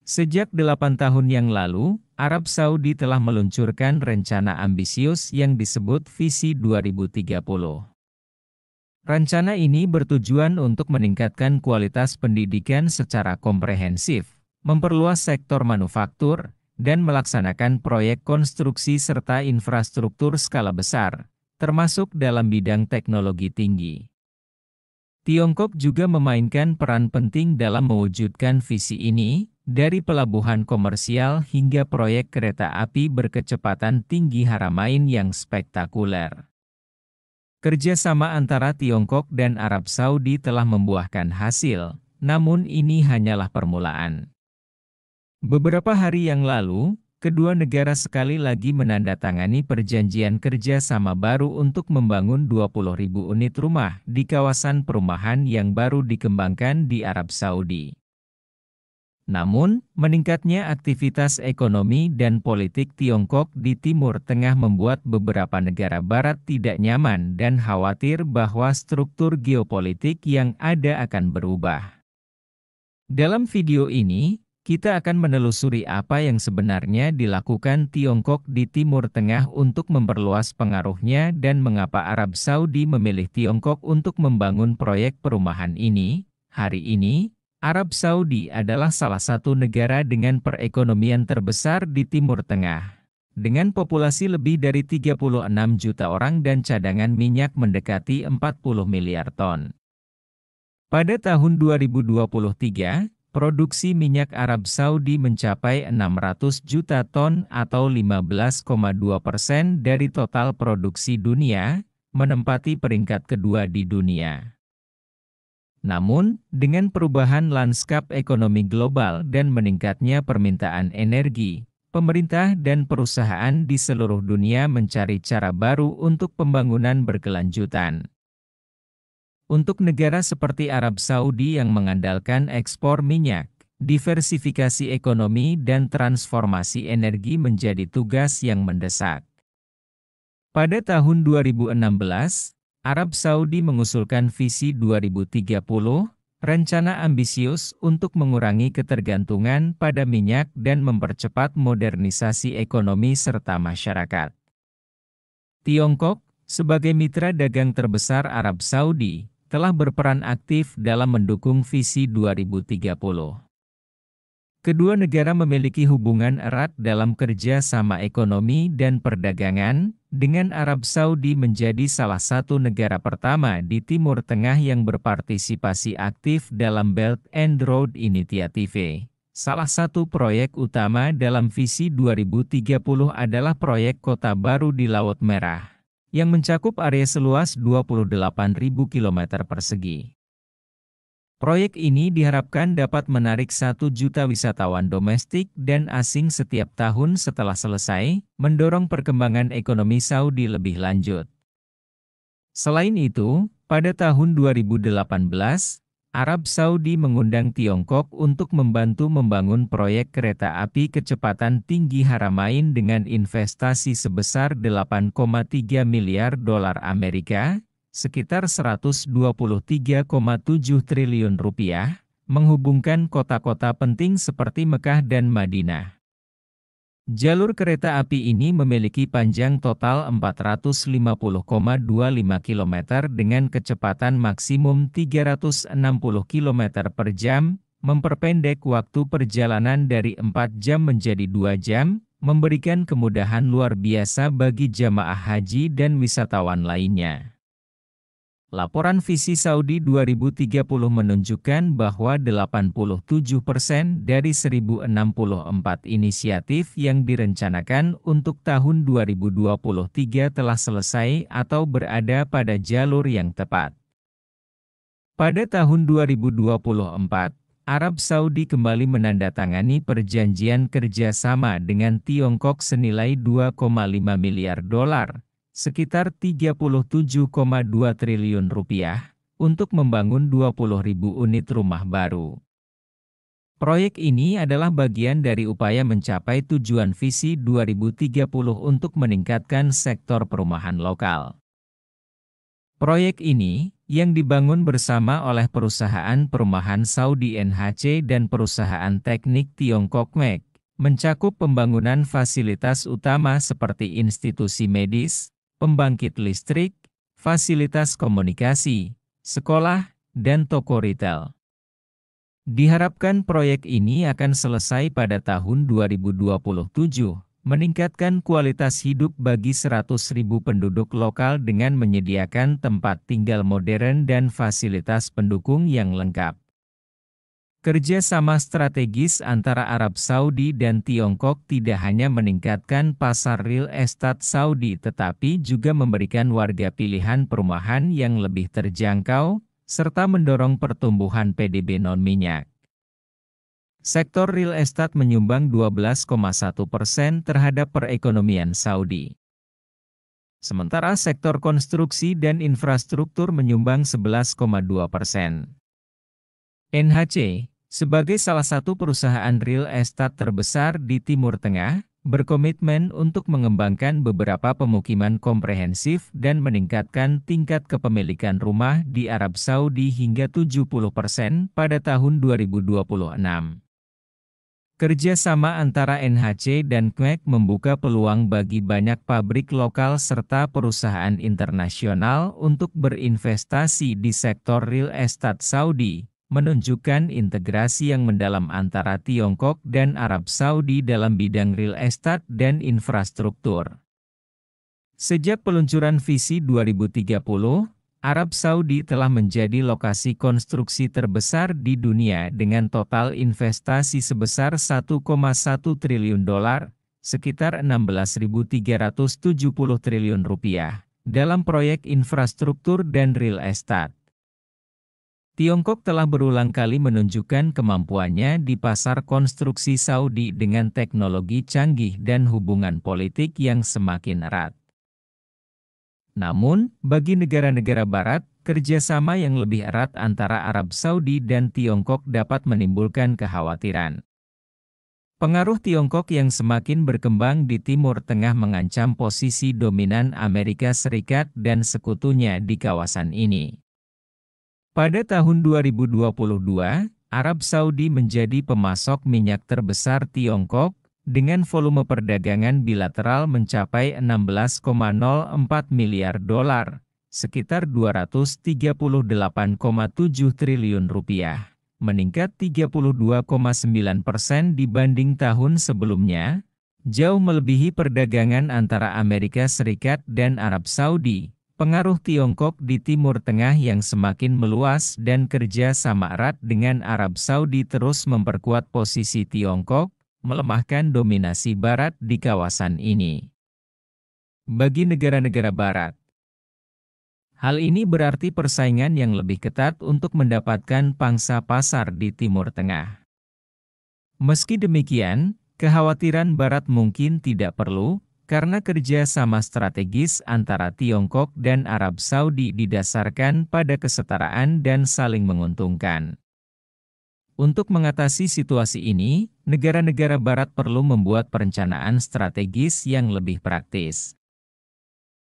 Sejak 8 tahun yang lalu, Arab Saudi telah meluncurkan rencana ambisius yang disebut Visi 2030. Rencana ini bertujuan untuk meningkatkan kualitas pendidikan secara komprehensif, memperluas sektor manufaktur, dan melaksanakan proyek konstruksi serta infrastruktur skala besar, termasuk dalam bidang teknologi tinggi. Tiongkok juga memainkan peran penting dalam mewujudkan visi ini, dari pelabuhan komersial hingga proyek kereta api berkecepatan tinggi Haramain yang spektakuler. Kerjasama antara Tiongkok dan Arab Saudi telah membuahkan hasil, namun ini hanyalah permulaan. Beberapa hari yang lalu, kedua negara sekali lagi menandatangani perjanjian kerjasama baru untuk membangun 20.000 unit rumah di kawasan perumahan yang baru dikembangkan di Arab Saudi. Namun, meningkatnya aktivitas ekonomi dan politik Tiongkok di Timur Tengah membuat beberapa negara Barat tidak nyaman dan khawatir bahwa struktur geopolitik yang ada akan berubah. Dalam video ini, kita akan menelusuri apa yang sebenarnya dilakukan Tiongkok di Timur Tengah untuk memperluas pengaruhnya dan mengapa Arab Saudi memilih Tiongkok untuk membangun proyek perumahan ini. Hari ini, Arab Saudi adalah salah satu negara dengan perekonomian terbesar di Timur Tengah. Dengan populasi lebih dari 36 juta orang dan cadangan minyak mendekati 40 miliar ton. Pada tahun 2023, produksi minyak Arab Saudi mencapai 600 juta ton atau 15,2% dari total produksi dunia, menempati peringkat kedua di dunia. Namun, dengan perubahan lanskap ekonomi global dan meningkatnya permintaan energi, pemerintah dan perusahaan di seluruh dunia mencari cara baru untuk pembangunan berkelanjutan. Untuk negara seperti Arab Saudi yang mengandalkan ekspor minyak, diversifikasi ekonomi dan transformasi energi menjadi tugas yang mendesak. Pada tahun 2016, Arab Saudi mengusulkan Visi 2030, rencana ambisius untuk mengurangi ketergantungan pada minyak dan mempercepat modernisasi ekonomi serta masyarakat. Tiongkok, sebagai mitra dagang terbesar Arab Saudi, telah berperan aktif dalam mendukung Visi 2030. Kedua negara memiliki hubungan erat dalam kerja sama ekonomi dan perdagangan, dengan Arab Saudi menjadi salah satu negara pertama di Timur Tengah yang berpartisipasi aktif dalam Belt and Road Initiative. Salah satu proyek utama dalam Visi 2030 adalah proyek kota baru di Laut Merah, yang mencakup area seluas 28.000 km persegi. Proyek ini diharapkan dapat menarik 1 juta wisatawan domestik dan asing setiap tahun setelah selesai, mendorong perkembangan ekonomi Saudi lebih lanjut. Selain itu, pada tahun 2018, Arab Saudi mengundang Tiongkok untuk membantu membangun proyek kereta api kecepatan tinggi Haramain dengan investasi sebesar 8,3 miliar dolar Amerika, sekitar 123,7 triliun rupiah, menghubungkan kota-kota penting seperti Mekah dan Madinah. Jalur kereta api ini memiliki panjang total 450,25 km dengan kecepatan maksimum 360 km per jam, memperpendek waktu perjalanan dari 4 jam menjadi 2 jam, memberikan kemudahan luar biasa bagi jamaah haji dan wisatawan lainnya. Laporan Visi Saudi 2030 menunjukkan bahwa 87% dari 1064 inisiatif yang direncanakan untuk tahun 2023 telah selesai atau berada pada jalur yang tepat. Pada tahun 2024, Arab Saudi kembali menandatangani perjanjian kerjasama dengan Tiongkok senilai 2,5 miliar dolar. Sekitar 37,2 triliun rupiah, untuk membangun 20.000 unit rumah baru. Proyek ini adalah bagian dari upaya mencapai tujuan Visi 2030 untuk meningkatkan sektor perumahan lokal. Proyek ini, yang dibangun bersama oleh perusahaan perumahan Saudi NHC dan perusahaan teknik Tiongkok MEC, mencakup pembangunan fasilitas utama seperti institusi medis, pembangkit listrik, fasilitas komunikasi, sekolah, dan toko retail. Diharapkan proyek ini akan selesai pada tahun 2027, meningkatkan kualitas hidup bagi 100.000 penduduk lokal dengan menyediakan tempat tinggal modern dan fasilitas pendukung yang lengkap. Kerjasama strategis antara Arab Saudi dan Tiongkok tidak hanya meningkatkan pasar real estate Saudi tetapi juga memberikan warga pilihan perumahan yang lebih terjangkau, serta mendorong pertumbuhan PDB non-minyak. Sektor real estate menyumbang 12,1% terhadap perekonomian Saudi. Sementara sektor konstruksi dan infrastruktur menyumbang 11,2%. NHC, sebagai salah satu perusahaan real estate terbesar di Timur Tengah, berkomitmen untuk mengembangkan beberapa pemukiman komprehensif dan meningkatkan tingkat kepemilikan rumah di Arab Saudi hingga 70% pada tahun 2026. Kerjasama antara NHC dan MEC membuka peluang bagi banyak pabrik lokal serta perusahaan internasional untuk berinvestasi di sektor real estate Saudi, menunjukkan integrasi yang mendalam antara Tiongkok dan Arab Saudi dalam bidang real estate dan infrastruktur. Sejak peluncuran visi 2030, Arab Saudi telah menjadi lokasi konstruksi terbesar di dunia dengan total investasi sebesar 1,1 triliun dolar, sekitar 16.370 triliun rupiah, dalam proyek infrastruktur dan real estate. Tiongkok telah berulang kali menunjukkan kemampuannya di pasar konstruksi Saudi dengan teknologi canggih dan hubungan politik yang semakin erat. Namun, bagi negara-negara Barat, kerjasama yang lebih erat antara Arab Saudi dan Tiongkok dapat menimbulkan kekhawatiran. Pengaruh Tiongkok yang semakin berkembang di Timur Tengah mengancam posisi dominan Amerika Serikat dan sekutunya di kawasan ini. Pada tahun 2022, Arab Saudi menjadi pemasok minyak terbesar Tiongkok, dengan volume perdagangan bilateral mencapai 16,04 miliar dolar, sekitar 238,7 triliun rupiah, meningkat 32,9% dibanding tahun sebelumnya, jauh melebihi perdagangan antara Amerika Serikat dan Arab Saudi. Pengaruh Tiongkok di Timur Tengah yang semakin meluas dan kerja sama erat dengan Arab Saudi terus memperkuat posisi Tiongkok, melemahkan dominasi Barat di kawasan ini. Bagi negara-negara Barat, hal ini berarti persaingan yang lebih ketat untuk mendapatkan pangsa pasar di Timur Tengah. Meski demikian, kekhawatiran Barat mungkin tidak perlu, karena kerja sama strategis antara Tiongkok dan Arab Saudi didasarkan pada kesetaraan dan saling menguntungkan. Untuk mengatasi situasi ini, negara-negara Barat perlu membuat perencanaan strategis yang lebih praktis.